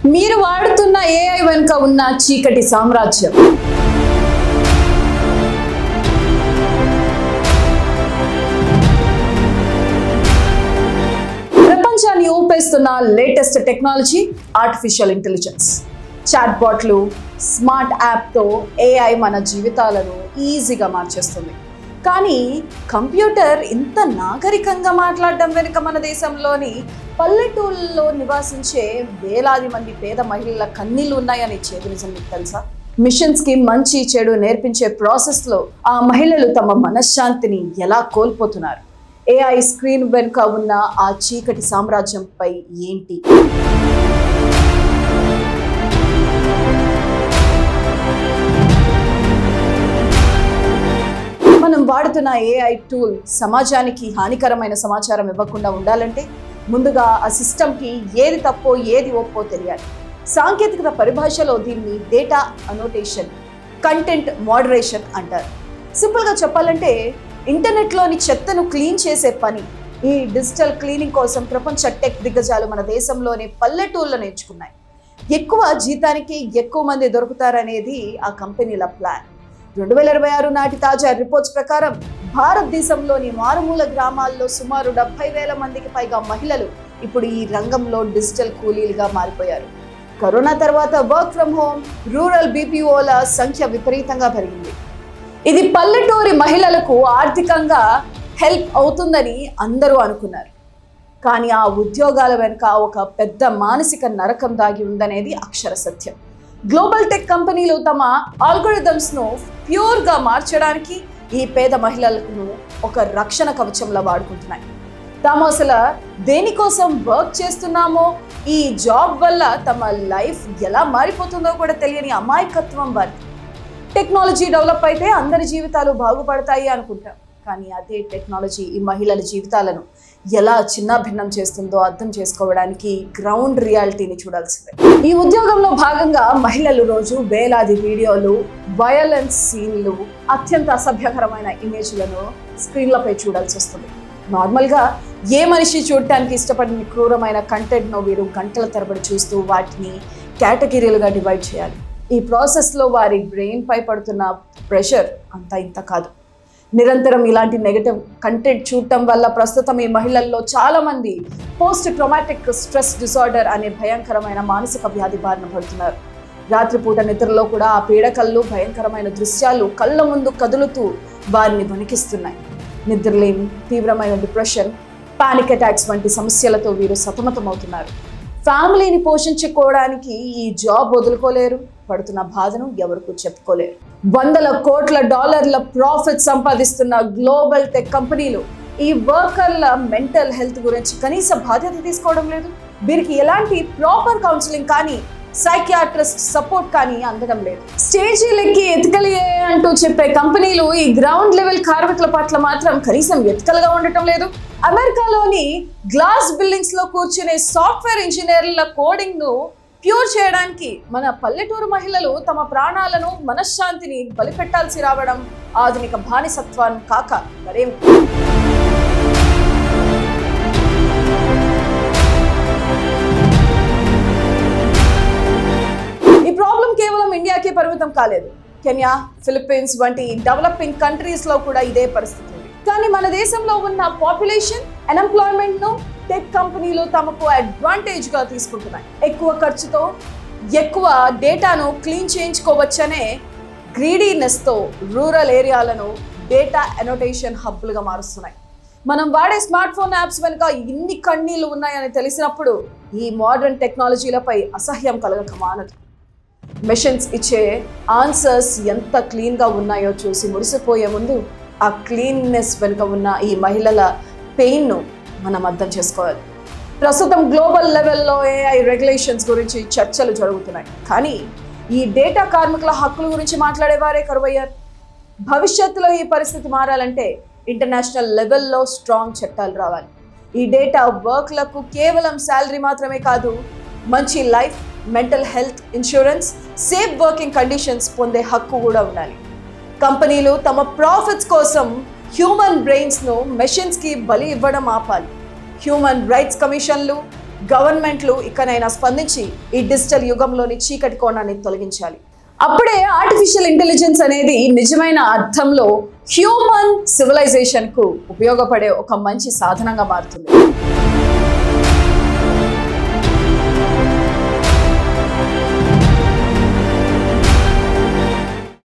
మీరు వాడుతున్న ఏఐ వెనుక ఉన్న చీకటి సామ్రాజ్యం. ప్రపంచాన్ని ఊపేస్తున్న latest technology artificial intelligence. Chat బాట్లు, స్మార్ట్ యాప్తో ఏఐ మన జీవితాలను ఈజీగా మార్చేస్తుంది. కానీ కంప్యూటర్ ఇంత నాగరికంగా మాట్లాడడం వెనుక మన దేశంలోని పల్లెటూళ్ళలో నివాసించే వేలాది మంది పేద మహిళల కన్నీళ్లు ఉన్నాయని చేదు నిజం మీకు తెలుసా? మిషన్స్కి మంచి చెడు నేర్పించే ప్రాసెస్లో ఆ మహిళలు తమ మనశ్శాంతిని ఎలా కోల్పోతున్నారు? ఏఐ స్క్రీన్ వెనుక ఉన్న ఆ చీకటి సామ్రాజ్యంపై ఏంటి? మనం వాడుతున్న ఏఐ టూల్ సమాజానికి హానికరమైన సమాచారం ఇవ్వకుండా ఉండాలంటే ముందుగా ఆ సిస్టమ్కి ఏది తప్పో ఏది ఒప్పో తెలియాలి. సాంకేతికత పరిభాషలో దీన్ని డేటా అనోటేషన్, కంటెంట్ మోడరేషన్ అంటారు. సింపుల్గా చెప్పాలంటే ఇంటర్నెట్లోని చెత్తను క్లీన్ చేసే పని. ఈ డిజిటల్ క్లీనింగ్ కోసం ప్రపంచ టెక్ దిగ్గజాలు మన దేశంలోని పల్లెటూళ్ళను ఎంచుకున్నాయి. ఎక్కువ జీతానికి ఎక్కువ మంది దొరుకుతారనేది ఆ కంపెనీల ప్లాన్. 2026 నాటి తాజా రిపోర్ట్స్ ప్రకారం భారతదేశంలోని మారుమూల గ్రామాల్లో సుమారు 70,000 మందికి పైగా మహిళలు ఇప్పుడు ఈ రంగంలో డిజిటల్ కూలీలుగా మారిపోయారు. కరోనా తర్వాత వర్క్ ఫ్రమ్ హోమ్, రూరల్ బీపీఓల సంఖ్య విపరీతంగా పెరిగింది. ఇది పల్లెటూరి మహిళలకు ఆర్థికంగా హెల్ప్ అవుతుందని అందరూ అనుకున్నారు. కానీ ఆ ఉద్యోగాల వెనుక ఒక పెద్ద మానసిక నరకం దాగి ఉందనేది అక్షర సత్యం. గ్లోబల్ టెక్ కంపెనీలు తమ ఆల్గోరిథమ్స్ను ప్యూర్గా మార్చడానికి ఈ పేద మహిళలను ఒక రక్షణ కవచంలా వాడుకుంటున్నాయి. తాము అసలు దేనికోసం వర్క్ చేస్తున్నామో, ఈ జాబ్ వల్ల తమ లైఫ్ ఎలా మారిపోతుందో కూడా తెలియని అమాయకత్వం వారికి. టెక్నాలజీ డెవలప్ అయితే అందరి జీవితాలు బాగుపడతాయి అనుకుంటాం. కానీ అదే టెక్నాలజీ ఈ మహిళల జీవితాలను ఎలా చిన్నాభిన్నం చేస్తుందో అర్థం చేసుకోవడానికి గ్రౌండ్ రియాలిటీని చూడాల్సిందే. ఈ ఉద్యోగంలో భాగంగా మహిళలు రోజు వేలాది వీడియోలు, వయలెన్స్ సీన్లు, అత్యంత అసభ్యకరమైన ఇమేజ్లను స్క్రీన్లపై చూడాల్సి వస్తుంది. నార్మల్గా ఏ మనిషి చూడటానికి ఇష్టపడిన క్రూరమైన కంటెంట్ను వీరు గంటల తరబడి చూస్తూ వాటిని కేటగిరీలుగా డివైడ్ చేయాలి. ఈ ప్రాసెస్లో వారి బ్రెయిన్ పై పడుతున్న ప్రెషర్ అంతా ఇంత కాదు. నిరంతరం ఇలాంటి నెగటివ్ కంటెంట్ చూడటం వల్ల ప్రస్తుతం ఈ మహిళల్లో చాలా మంది పోస్ట్ ట్రామాటిక్ స్ట్రెస్ డిసార్డర్ అనే భయంకరమైన మానసిక వ్యాధి బారిన పడుతున్నారు. రాత్రిపూట నిద్రలో కూడా ఆ పీడకలు, భయంకరమైన దృశ్యాలు కళ్ళ ముందు కదులుతూ వారిని వణికిస్తున్నాయి. నిద్రలేమి, తీవ్రమైన డిప్రెషన్, పానిక్ అటాక్స్ వంటి సమస్యలతో వీరు సతమతమవుతున్నారు. ఫ్యామిలీని పోషించుకోవడానికి ఈ జాబ్ వదులుకోలేరు. పడుతున్న బాధను ఎవరికూ చెప్పుకోలేరు. వందల కోట్ల డాలర్ల ప్రాఫిట్ సంపాదిస్తున్న గ్లోబల్ టెక్ కంపెనీలు ఈ వర్కర్ల మెంటల్ హెల్త్ గురించి కనీస బాధ్యత తీసుకోవడం లేదు. వీరికి ఎలాంటి ప్రాపర్ కౌన్సిలింగ్ కానీ, సైకియాట్రిస్ట్ సపోర్ట్ కానీ అందడం లేదు. స్టేజీలెక్కి ఎతికలియే అంటూ చెప్పే కంపెనీలు ఈ గ్రౌండ్ లెవెల్ కార్మికుల పట్ల మాత్రం కనీసం ఎతికలుగా ఉండటం లేదు. అమెరికాలోని గ్లాస్ బిల్డింగ్స్ లో కూర్చునే సాఫ్ట్వేర్ ఇంజనీర్ల కోడింగ్ ను ప్యూర్ చేయడానికి మన పల్లెటూరు మహిళలు తమ ప్రాణాలను, మనశ్శాంతిని బలిపెట్టాల్సి రావడం ఆధునిక బానిసత్వం కాక మరేం. ఈ ప్రాబ్లం కేవలం ఇండియాకే పరిమితం కాలేదు. కెన్యా, ఫిలిప్పీన్స్ వంటి డెవలపింగ్ కంట్రీస్ లో కూడా ఇదే పరిస్థితి ఉంది. కానీ మన దేశంలో ఉన్న పాపులేషన్, అన్ఎంప్లాయ్మెంట్ ను టెక్ కంపెనీలు తమకు అడ్వాంటేజ్ గా తీసుకుంటున్నాయి. ఎక్కువ ఖర్చుతో ఎక్కువ డేటాను క్లీన్ చేయించుకోవచ్చనే గ్రీడీనెస్ తో రూరల్ ఏరియాలను డేటా అనోటేషన్ హబ్లుగా మారుస్తున్నాయి. మనం వాడే స్మార్ట్ ఫోన్ యాప్స్ వెనుక ఇన్ని కన్నీళ్లు ఉన్నాయని తెలిసినప్పుడు ఈ మోడర్న్ టెక్నాలజీలపై అసహ్యం కలగక మానదు. మెషిన్స్ ఇచ్చే ఆన్సర్స్ ఎంత క్లీన్గా ఉన్నాయో చూసి మురిసిపోయే ముందు ఆ క్లీన్నెస్ వెనుక ఉన్న ఈ మహిళల పెయిన్ను మనం అర్థం చేసుకోవాలి. ప్రస్తుతం గ్లోబల్ లెవెల్లో ఏఐ రెగ్యులేషన్స్ గురించి చర్చలు జరుగుతున్నాయి. కానీ ఈ డేటా కార్మికుల హక్కుల గురించి మాట్లాడేవారే కరువయ్యారు. భవిష్యత్తులో ఈ పరిస్థితి మారాలంటే ఇంటర్నేషనల్ లెవెల్లో స్ట్రాంగ్ చట్టాలు రావాలి. ఈ డేటా వర్క్లకు కేవలం శాలరీ మాత్రమే కాదు, మంచి life, mental health insurance, safe working conditions పొందే హక్కు కూడా ఉండాలి. కంపెనీలు తమ ప్రాఫిట్స్ కోసం హ్యూమన్ బ్రెయిన్స్ను మెషిన్స్కి బలి ఇవ్వడం ఆపాలి. హ్యూమన్ రైట్స్ కమిషన్లు, గవర్నమెంట్లు ఇకనైనా స్పందించి ఈ డిజిటల్ యుగంలోని చీకటి కోణాన్ని తొలగించాలి. అప్పుడే ఆర్టిఫిషియల్ ఇంటెలిజెన్స్ అనేది నిజమైన అర్థంలో హ్యూమన్ సివిలైజేషన్కు ఉపయోగపడే ఒక మంచి సాధనంగా మారుతుంది.